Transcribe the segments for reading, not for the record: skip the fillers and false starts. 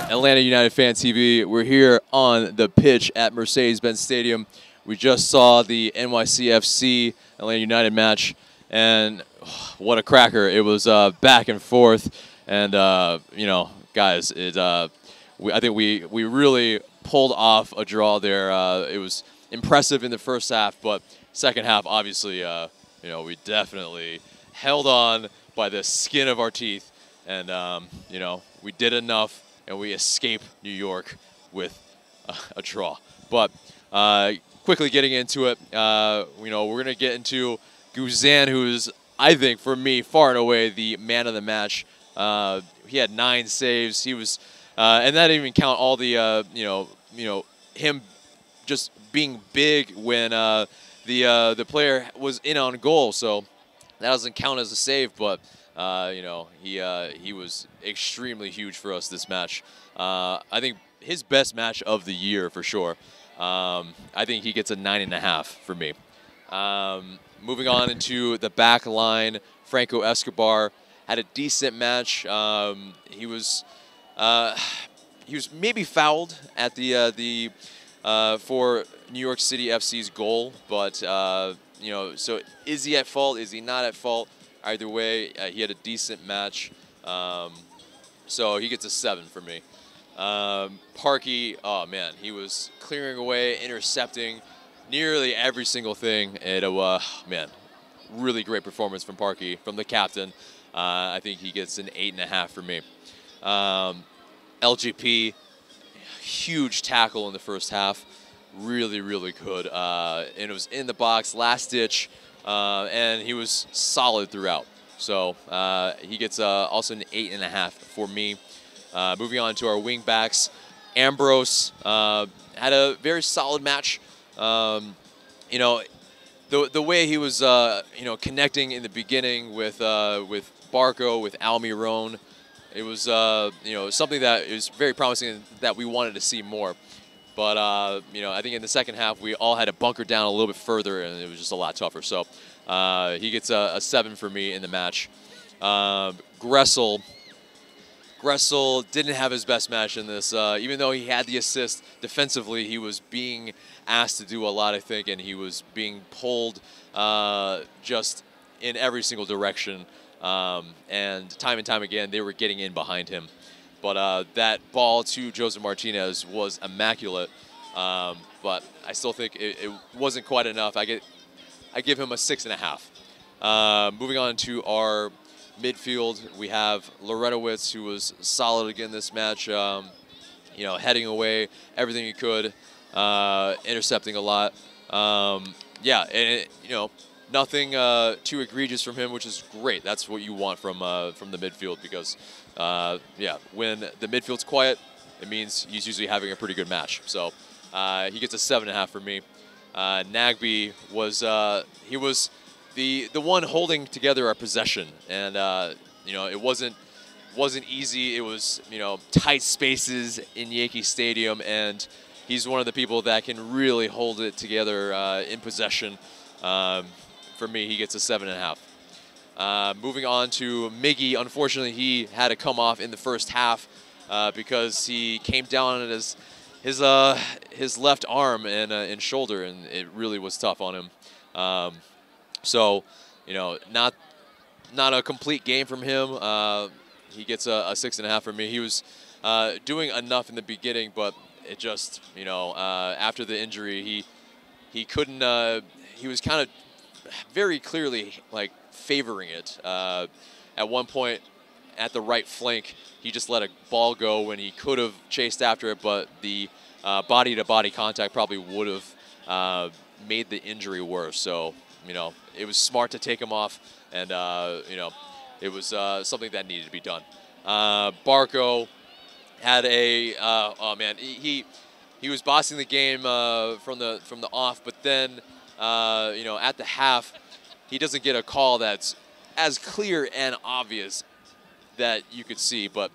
Atlanta United Fan TV. We're here on the pitch at Mercedes-Benz Stadium. We just saw the NYCFC Atlanta United match, and what a cracker. It was back and forth, and you know, guys, I think we really pulled off a draw there. It was impressive in the first half, but second half, obviously, you know, we definitely held on by the skin of our teeth, and you know, we did enough, and we escaped New York with a draw. But quickly getting into it, you know, we're gonna get into Guzan, who's, I think, for me, far and away the man of the match. He had 9 saves. He was, and that didn't even count all the, you know, him just being big when the player was in on goal. So that doesn't count as a save, but you know, he was extremely huge for us this match. I think his best match of the year for sure. I think he gets a 9.5 for me. Moving on into the back line, Franco Escobar had a decent match. He was maybe fouled at the for New York City FC's goal, but you know, so is he at fault? Is he not at fault? Either way, he had a decent match, so he gets a 7 for me. Parky, oh man, he was clearing away, intercepting nearly every single thing. And man, really great performance from Parky, from the captain. I think he gets an 8.5 for me. LGP, huge tackle in the first half, really good. And it was in the box, last ditch. And he was solid throughout. So he gets also an 8.5 for me. Moving on to our wing backs, Ambrose had a very solid match. You know, the way he was you know, connecting in the beginning with Barco, with ALMIRON, it was you know, something that is very promising that we wanted to see more. But, you know, I think in the second half, we all had to bunker down a little bit further, and it was just a lot tougher. So he gets a 7 for me in the match. Gressel didn't have his best match in this. Even though he had the assist defensively, he was being asked to do a lot, I think, and he was being pulled just in every single direction. And time again, they were getting in behind him. But that ball to Joseph Martinez was immaculate. But I still think it wasn't quite enough. I give him a 6.5. Moving on to our midfield, we have Lorenowitz, who was solid again this match. You know, heading away everything he could, intercepting a lot. Yeah, and you know, nothing too egregious from him, which is great. That's what you want from the midfield, because yeah, when the midfield's quiet, it means he's usually having a pretty good match. So he gets a 7.5 for me. Nagbe was he was the one holding together our possession, and you know, it wasn't easy. It was, you know, tight spaces in Yankee Stadium, and he's one of the people that can really hold it together in possession. For me, he gets a 7.5. Moving on to Miggy, unfortunately, he had to come off in the first half because he came down on his left arm and shoulder, and it really was tough on him. So, you know, not a complete game from him. He gets a 6.5 from me. He was doing enough in the beginning, but it just, you know, after the injury, he couldn't. He was kind of very clearly like favoring it. At one point, at the right flank, he just let a ball go when he could have chased after it, but the body-to-body contact probably would have made the injury worse. So, you know, it was smart to take him off, and you know, it was something that needed to be done. Barco had a oh man, he was bossing the game from the off, but then you know, at the half, he doesn't get a call that's as clear and obvious that you could see, but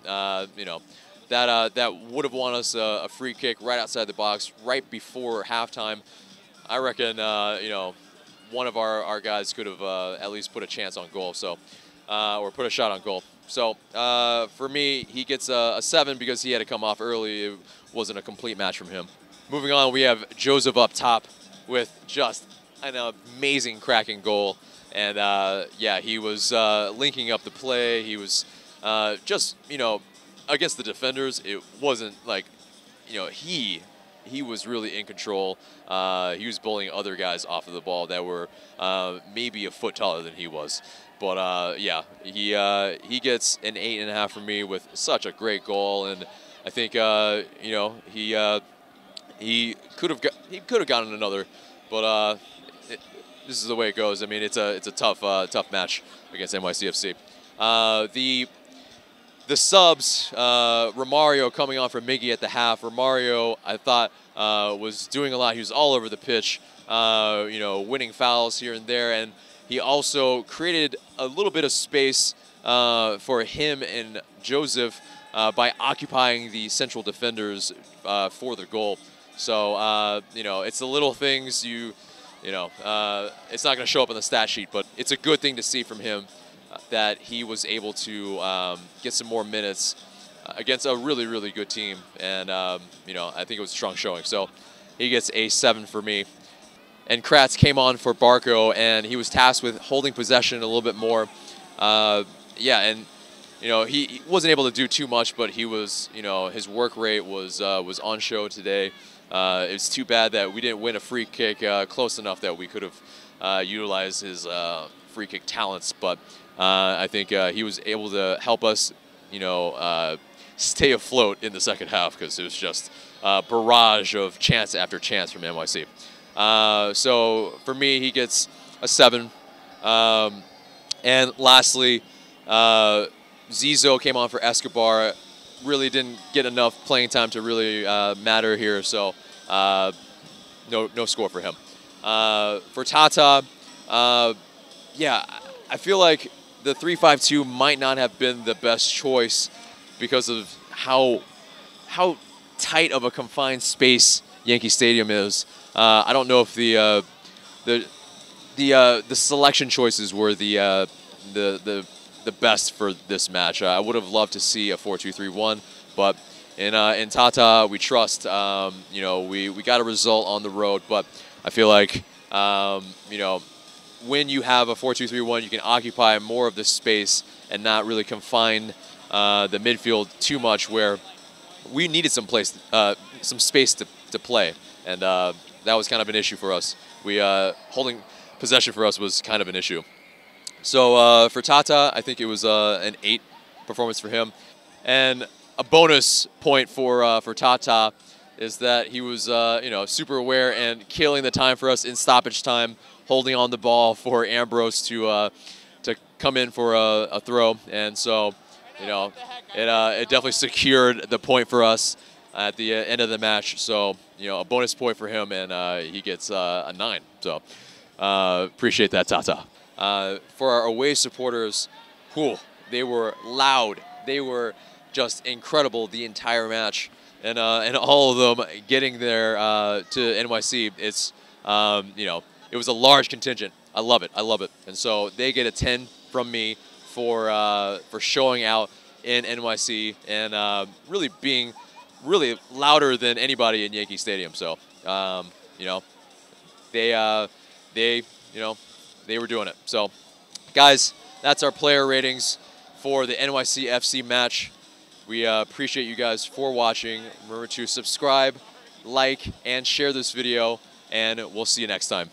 you know, that would have won us a free kick right outside the box right before halftime. I reckon you know, one of our guys could have at least put a chance on goal, so or put a shot on goal. So for me, he gets a 7 because he had to come off early. It wasn't a complete match from him. Moving on, we have Joseph up top with just an amazing cracking goal. And yeah, he was linking up the play. He was just, you know, against the defenders, it wasn't like, you know, he was really in control. He was bullying other guys off of the ball that were maybe a foot taller than he was. But yeah, he gets an 8.5 from me with such a great goal, and I think you know, he could have gotten another, but this is the way it goes. I mean, it's a tough match against NYCFC. The subs, Romario coming on for Miggy at the half. Romario, I thought, was doing a lot. He was all over the pitch, you know, winning fouls here and there, and he also created a little bit of space for him and Joseph by occupying the central defenders for the goal. So, you know, it's the little things you know, it's not going to show up on the stat sheet, but it's a good thing to see from him that he was able to get some more minutes against a really, really good team. And, you know, I think it was a strong showing. So he gets a 7 for me. And Kratz came on for Barco, and he was tasked with holding possession a little bit more. Yeah, and, you know, he wasn't able to do too much, but he was, you know, his work rate was on show today. It's too bad that we didn't win a free kick close enough that we could have utilized his free kick talents, but I think he was able to help us, you know, stay afloat in the second half, because it was just a barrage of chance after chance from NYC. So for me, he gets a 7. And lastly, Zizo came on for Escobar. Really didn't get enough playing time to really matter here, so no score for him. For Tata, yeah, I feel like the 3-5-2 might not have been the best choice because of how tight of a confined space Yankee Stadium is. I don't know if the selection choices were the best for this match. I would have loved to see a 4-2-3-1, but in Tata we trust. You know, we got a result on the road, but I feel like you know, when you have a 4-2-3-1, you can occupy more of the space and not really confine the midfield too much, where we needed some space to play, and that was kind of an issue for us. Holding possession for us was kind of an issue. So for Tata, I think it was an 8 performance for him, and a bonus point for Tata is that he was you know, super aware and killing the time for us in stoppage time, holding on the ball for Ambrose to come in for a throw, and so, you know, it definitely secured the point for us at the end of the match. So, you know, a bonus point for him, and he gets a 9. So appreciate that, Tata. For our away supporters, whew, they were loud. They were just incredible the entire match, and all of them getting there to NYC. It's you know, it was a large contingent. I love it. I love it. And so they get a 10 from me for showing out in NYC and really being really louder than anybody in Yankee Stadium. So you know, they you know, they were doing it. So guys, that's our player ratings for the NYCFC match. We appreciate you guys for watching. Remember to subscribe, like, and share this video, and we'll see you next time.